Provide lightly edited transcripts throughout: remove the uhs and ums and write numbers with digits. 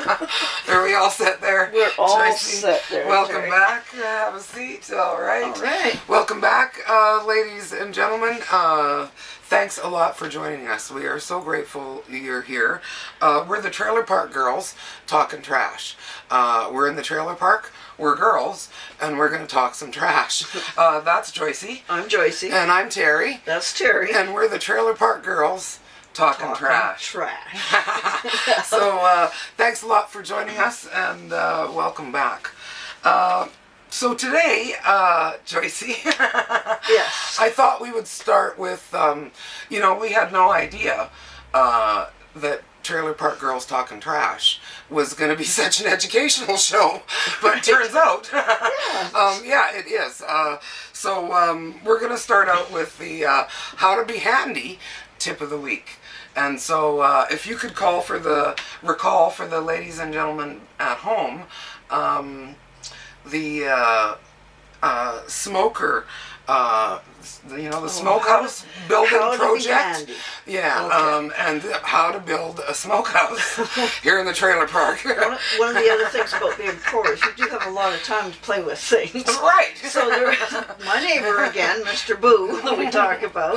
Are we all set there? We're all Tracy, set there. welcome Terri. back. Have a seat. All right. All right. Welcome back, ladies and gentlemen. Thanks a lot for joining us. We are so grateful you're here. We're the Trailer Park Girls talking trash. We're in the trailer park. We're girls, and we're going to talk some trash. That's Joycey. I'm Joycey. And I'm Terry. That's Terry. And we're the Trailer Park Girls talking trash. So thanks a lot for joining us, and welcome back. So today, Joycey, Yes. I thought we would start with, we had no idea that Trailer Park Girls Talking Trash was going to be such an educational show, but it turns out, it is. So we're going to start out with the how to be handy tip of the week. And so if you could recall for the ladies and gentlemen at home, the smoker, the smokehouse building project. Yeah, okay. And how to build a smokehouse here in the trailer park. One of the other things about being poor is you do have a lot of time to play with things. Right. So my neighbor again, Mr. Boo, that we talk about,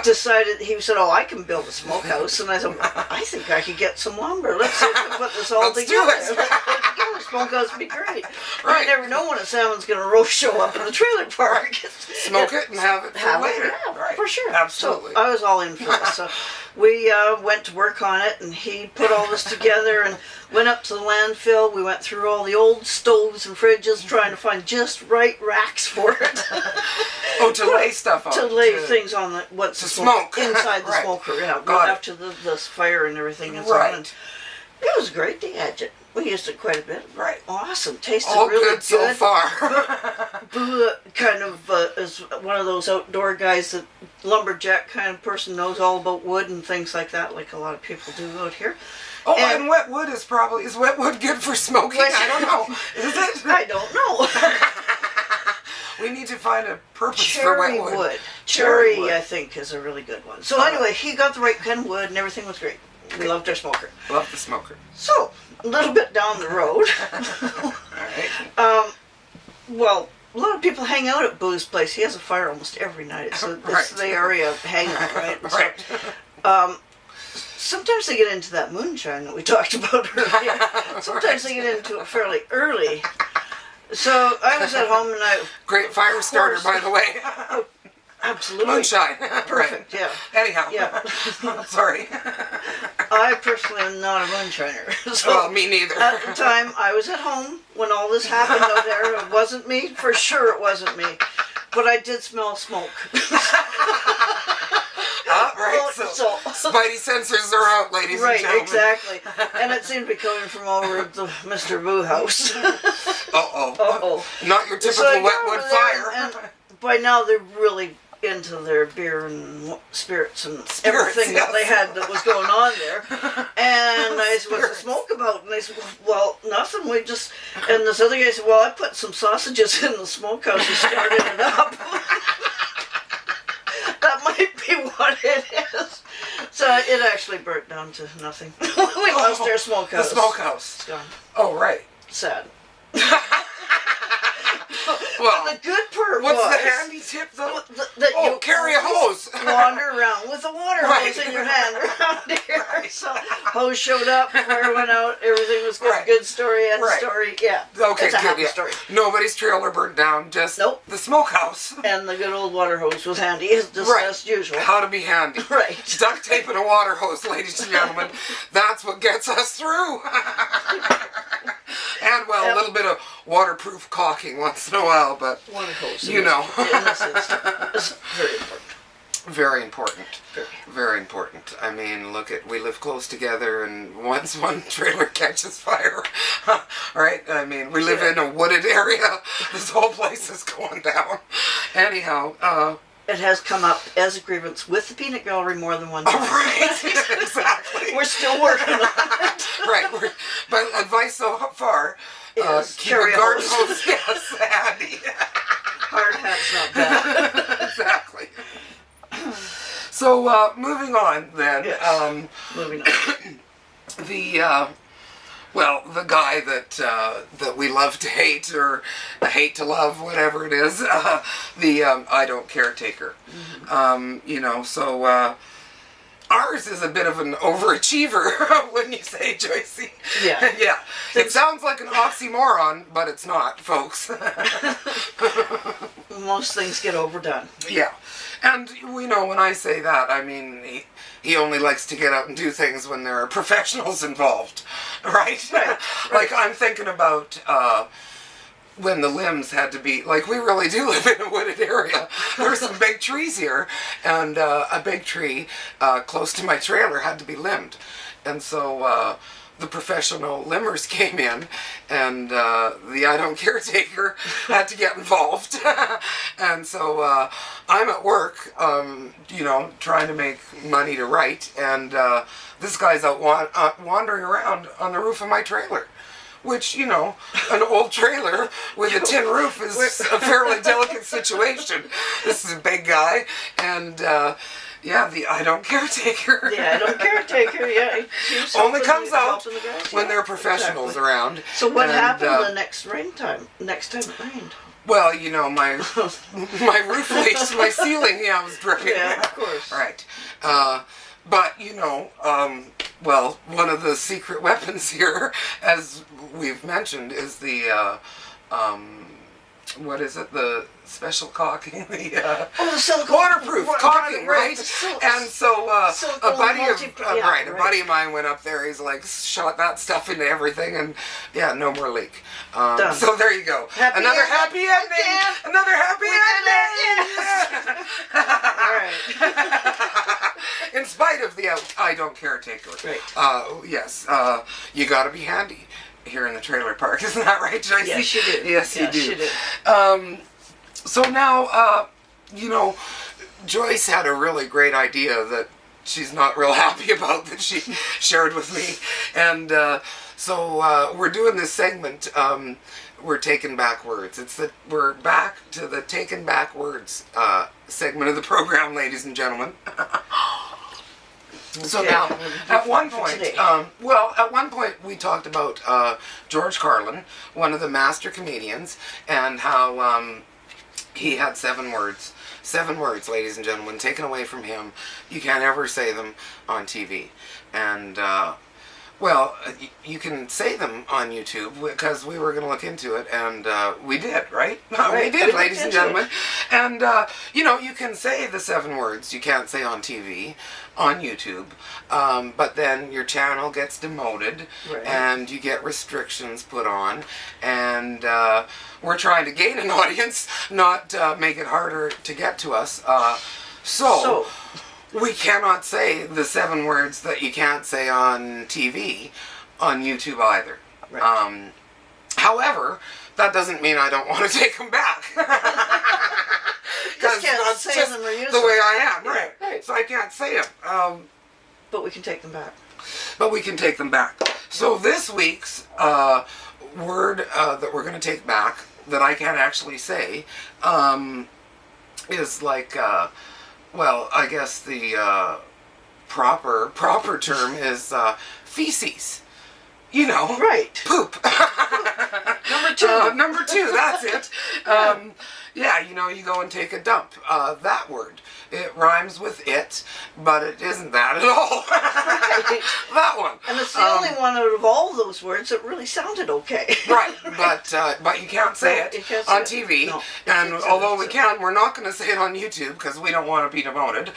decided, he said, oh, I can build a smokehouse. And I said, well, I think I could get some lumber. Let's see if we can put this all together. Do it. Let's put it together. Smokehouse would be great. Right. You never know when a salmon's going to roast show up in the trailer park. Smoke it and have it for later. Yeah, right. For sure. Absolutely. So I was all in for this. So we went to work on it, and he put all this together and went up to the landfill. We went through all the old stoves and fridges trying to find just right racks for it. To lay stuff on. To lay things on what's to the smoke. inside the Right. smoker. Yeah, Got it. after the fire and everything and Right. so on. And it was great. The gadget. We used it quite a bit. Right. Awesome. Tasted All really good so far. Boo kind of is one of those outdoor guys, that lumberjack kind of person, knows all about wood and things like that, like a lot of people do out here. Oh, and wet wood is wet wood good for smoking? I don't know. Is it? I don't know. We need to find a purpose Cherry for wet wood. Cherry wood. I think, is a really good one. So anyway, he got the right kind of wood and everything was great. We loved our smoker. Love the smoker. So, a little bit down the road. All right. Well, a lot of people hang out at Boo's place. He has a fire almost every night. It's the area of hangout, right? Right. So, sometimes they get into that moonshine that we talked about earlier. Sometimes they get into it fairly early. So I was at home and Great fire starter, by the way. absolutely. Moonshine. Perfect, yeah. Anyhow. Yeah. Sorry. I personally am not a moonshiner. So Well, me neither. at the time, I was at home when all this happened out there. It wasn't me. For sure it wasn't me. But I did smell smoke. Right, so spidey sensors are out, ladies and gentlemen. Right, exactly. And it seemed to be coming from over at the Mr. Boo house. Uh-oh. Uh-oh. Not your typical So I got wetwood over there, fire. and by now they're really into their beer and spirits and everything that they had that was going on there. And I said, what's the smoke about? And they said, well, nothing. We just... And this other guy said, well, I put some sausages in the smokehouse and started it up. That might be what it is. So it actually burnt down to nothing. We lost our smokehouse. The smokehouse. It's gone. Oh, right. Sad. Well, the good part what's was... the handy tip, though? That you carry a hose. Wander around with a water hose Right. in your hand around here. Right. So hose showed up, fire went out, everything was good. Right. Good story, end Right. story. Yeah. Okay, It's a good. happy Yeah. story. Nobody's trailer burnt down, just Nope. the smokehouse. And the good old water hose was handy, just as usual. How to be handy. Right. Duct tape and a water hose, ladies and gentlemen. That's what gets us through. And, well, a little bit of waterproof caulking once in a while, but, Water hose. you know. In this instance, it's very important. Very important. Very. Very important. I mean, we live close together, and once one trailer catches fire, right? I mean, we live in a wooded area. This whole place is going down. Anyhow, It has come up as a grievance with the peanut gallery more than one time. right, exactly. We're still working on it. Right, but advice so far, Is keep carry a a garden hose. hose, yes, handy. Hard hat's not bad. Exactly. So, moving on then. Yes. Moving on. well, the guy that we love to hate or hate to love, whatever it is, the I don't caretaker. So ours is a bit of an overachiever, wouldn't you say, Joycey? Yeah. Yeah. It sounds like an oxymoron, but it's not, folks. Most things get overdone. Yeah. And, when I say that, I mean, he only likes to get out and do things when there are professionals involved, right? Right. Like, I'm thinking about when the limbs had to be, like, we really do live in a wooded area. There's some big trees here, and a big tree close to my trailer had to be limbed. And so the professional limbers came in, and the I don't caretaker had to get involved. And so I'm at work, trying to make money to write, and this guy's out wandering around on the roof of my trailer. Which, an old trailer with a tin roof is a fairly delicate situation. This is a big guy, and the I don't caretaker. Yeah, I don't caretaker, yeah. Only comes out when there are professionals around. So what happened the next time it rained? Well, my roof leaked, my ceiling, was dripping. Yeah, of course. Right. But, one of the secret weapons here, as we've mentioned, is the, what is it, the special caulking, the silicone waterproof caulking, right? And so a buddy of mine went up there. He's like shot that stuff into everything, and no more leak. So there you go. Another happy ending. Another happy ending. All right. In spite of the I don't caretaker. Right. Yes. You got to be handy here in the trailer park, isn't that right, Joyce? Yes, you do. Yes, you do. So now, Joyce had a really great idea that she's not real happy about that she shared with me. And so we're doing this segment, we're taking back words. We're back to the taking back words segment of the program, ladies and gentlemen. So now, at one point we talked about George Carlin, one of the master comedians, and how he had 7 words. 7 words, ladies and gentlemen, taken away from him. You can't ever say them on TV. And, you can say them on YouTube, because we were going to look into it, and we did, right? We did, ladies and gentlemen. And, you can say the 7 words you can't say on TV, on YouTube, but then your channel gets demoted, and you get restrictions put on, and we're trying to gain an audience, not make it harder to get to us. So we cannot say the 7 words that you can't say on TV, on YouTube either. Right. However, that doesn't mean I don't want to take them back. Because that's just the way I am, right? So I can't say them. But we can take them back. So this week's word that we're going to take back, that I can't actually say, is like... I guess the proper term is feces. Right. Poop. Number 2. Number 2, that's it. You go and take a dump. That word. It rhymes with it, but it isn't that at all. Right. That one. And it's the only one out of all those words that really sounded okay. Right, but you can't say it on TV. No, and although we can, we're not going to say it on YouTube because we don't want to be demoted.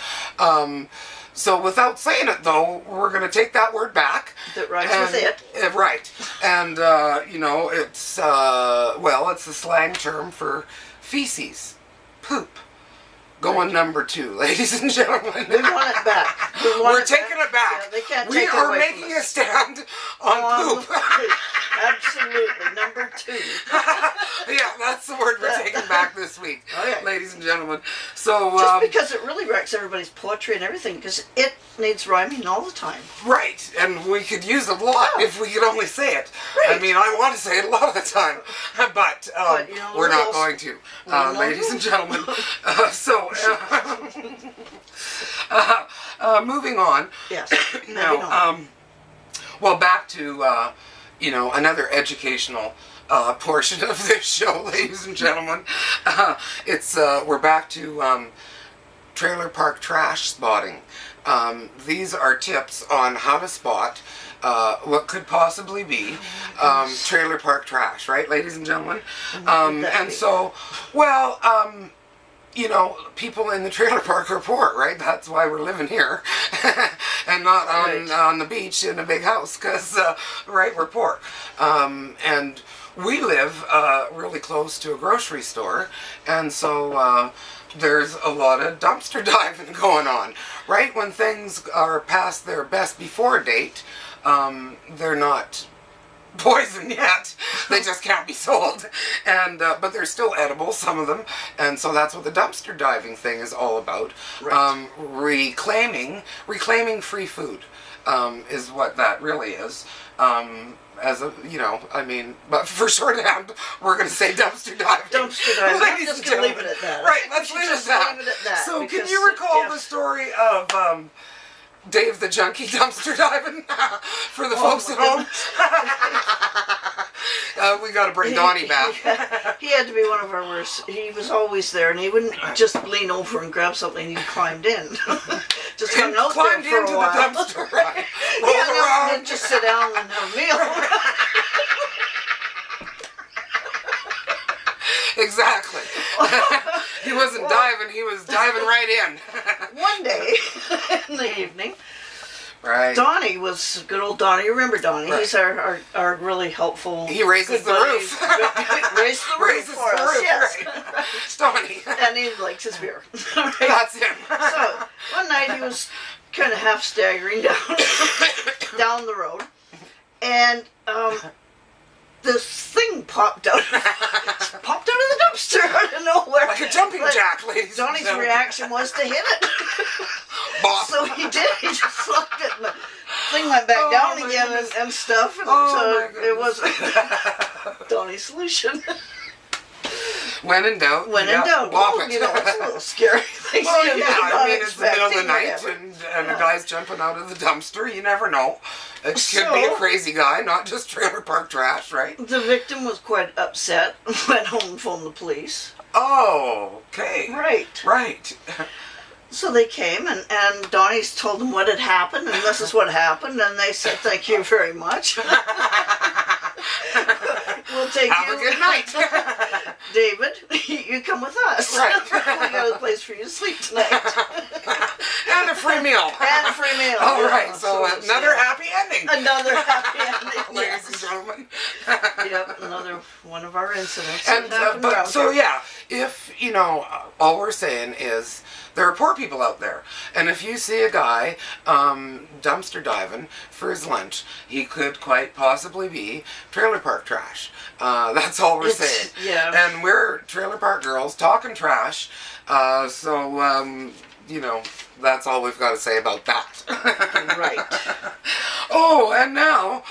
So without saying it, though, we're going to take that word back. That rhymes with it. Right. And, it's, it's the slang term for feces. Poop. Going number 2, ladies and gentlemen. We want it back. We're taking it back. Yeah, they can't we take it are away making from a us. stand on poop. Absolutely. Number 2. Yeah, that's the word we're taking back this week, ladies and gentlemen. So just because it really wrecks everybody's poetry and everything, because it needs rhyming all the time. Right, and we could use it a lot if we could only say it. Right. I mean, I want to say it a lot of the time, but we're not going to, ladies and gentlemen. Moving on. Yes. Now, back to another educational portion of this show, ladies and gentlemen. We're back to trailer park trash spotting. These are tips on how to spot what could possibly be trailer park trash, right, ladies and gentlemen? And so, well, people in the trailer park are poor, right? That's why we're living here and not on the beach in a big house, because, right, we're poor. And we live really close to a grocery store, and so there's a lot of dumpster diving going on, right? When things are past their best before date, they're not poison yet. They just can't be sold, and but they're still edible, some of them, and so that's what the dumpster diving thing is all about. Right. Reclaiming free food is what that really is. As a, but for shorthand, we're going to say dumpster diving. Dumpster diving. I'm just going to leave it at that. Right, let's leave it at that. So, can you recall the story of Dave the Junkie dumpster diving for the folks at home? We got to bring Donnie back. He had to be one of our worst. He was always there, and he wouldn't just lean over and grab something. He climbed in. Just hung out there for a while. The dumpster, right? Yeah, and just sit down and have a meal. Exactly. He wasn't diving, he was diving right in. One day, in the evening, right. Donnie was, good old Donnie, you remember Donnie, right. He's our really helpful. He raises the roof. Raises the roof for us, yes. Right. It's Donnie. And he likes his beer. Right. That's him. So, one night he was kind of half staggering down the road, and this thing popped out of the dumpster out of nowhere. Like a jumping jack, ladies. Donnie's reaction was to hit it. Bop. So he did. He just slapped it, and the thing went back down again and stuff. And so it was Donnie's solution. When in doubt, Bop it. It's a little scary. Well, it's the middle of the night, and a guy's jumping out of the dumpster. You never know. It could be a crazy guy, not just trailer park trash, right? The victim was quite upset. Went home and phoned the police. Oh, okay. Right. So they came, and Donnie's told them what had happened, and this is what happened, and they said, "Thank you very much. We'll take Have a good night. David, you come with us. Right. We got a place for you to sleep tonight. And a free meal. All right, so another happy ending. Another happy ending, ladies and gentlemen. Yep, another one of our incidents. And if all we're saying is there are poor people out there, and if you see a guy dumpster diving for his lunch, he could quite possibly be trailer park trash. That's all we're saying. Yeah. And we're trailer park girls talking trash. So that's all we've got to say about that. Right. Oh, and now,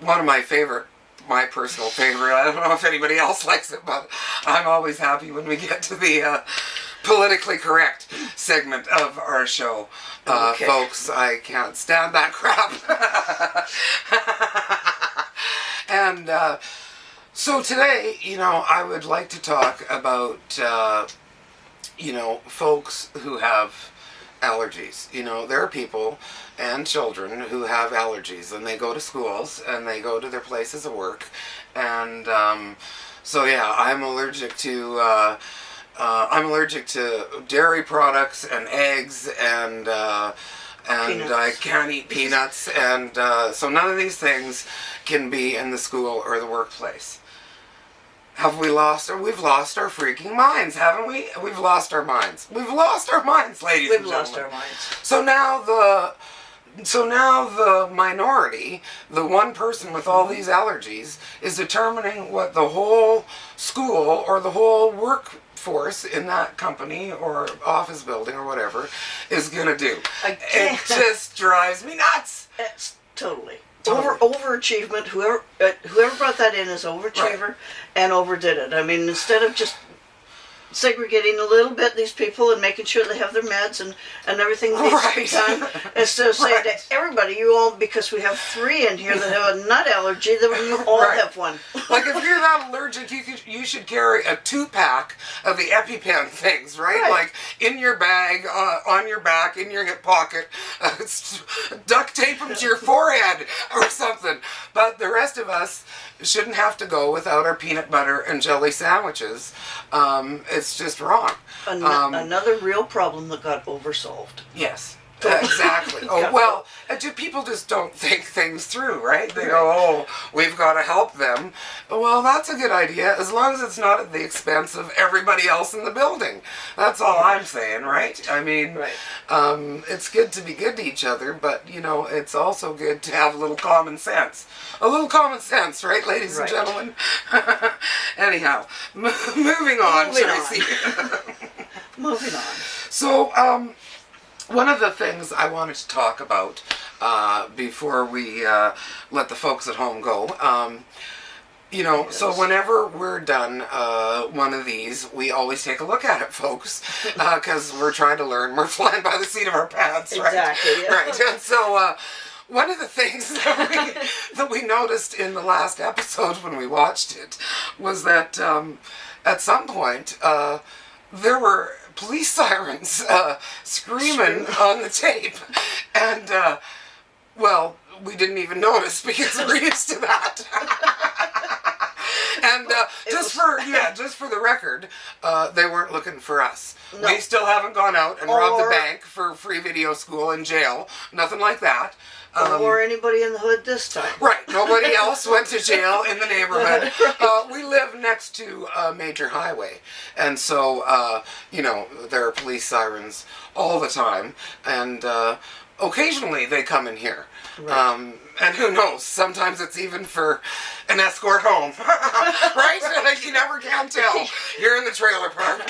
one of my personal favorite, I don't know if anybody else likes it, but I'm always happy when we get to the politically correct segment of our show. Okay. Folks, I can't stand that crap. And so today, I would like to talk about, folks who have allergies. There are people and children who have allergies, and they go to schools and they go to their places of work, and I'm allergic to dairy products and eggs and I can't eat peanuts, and so none of these things can be in the school or the workplace. We've lost our freaking minds, haven't we? We've lost our minds. We've lost our minds, ladies and gentlemen. We've lost our minds. So now the minority, the one person with all these allergies, is determining what the whole school or the whole workforce in that company or office building or whatever is going to do. It just drives me nuts. It's totally. Overachievement. Whoever brought that in is overachiever, right, and overdid it. I mean, instead of just segregating a little bit these people and making sure they have their meds and everything needs to be done. Instead of saying to everybody, you all, because we have 3 in here that have a nut allergy, then you all have one. Like if you're that allergic, you should carry a 2-pack of the EpiPen things, right? Like in your bag, on your back, in your hip pocket, duct tape them to your forehead or something. But the rest of us shouldn't have to go without our peanut butter and jelly sandwiches. It's just wrong. Another real problem that got oversolved. Yes. Exactly. Oh, well, people just don't think things through, right? They go, oh, we've got to help them. Well, that's a good idea, as long as it's not at the expense of everybody else in the building. That's all I'm saying, right? I mean, it's good to be good to each other, but, you know, it's also good to have a little common sense. A little common sense, right, ladies and gentlemen? Anyhow, moving on, Tracy. Moving on. So, one of the things I wanted to talk about before we let the folks at home go, you know, so whenever we're done one of these, we always take a look at it, folks, because we're trying to learn. We're flying by the seat of our pants, right? Exactly. Yeah. Right. And so one of the things that we noticed in the last episode when we watched it was that at some point there were police sirens screaming on the tape, and well, we didn't even notice because we're used to that. And just for the record, they weren't looking for us. No. We still haven't gone out and robbed the bank for free video school in jail. Nothing like that. Or anybody in the hood this time. Right. Nobody else went to jail in the neighborhood. We live next to a major highway. And so, you know, there are police sirens all the time. And occasionally they come in here. Right. And who knows, sometimes it's even for an escort home. Right? You never can tell. You're in the trailer park.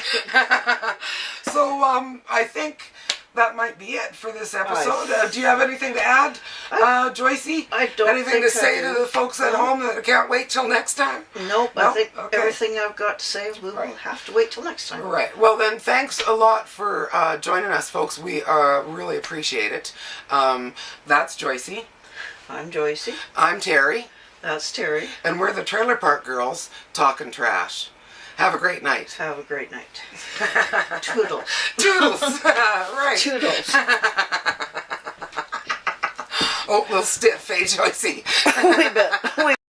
So I think that might be it for this episode. Do you have anything to add, Joycey? I don't Anything to say to the folks at home that can't wait till next time? Nope. I think everything I've got to say, we will have to wait till next time. Right. Well, then, thanks a lot for joining us, folks. We really appreciate it. That's Joycey. I'm Joycey. I'm Terry. That's Terry. And we're the Trailer Park Girls talking trash. Have a great night. Have a great night. Toodles. Toodles. Right. Toodles. Oh, little stiff, eh, Joycey? We bet.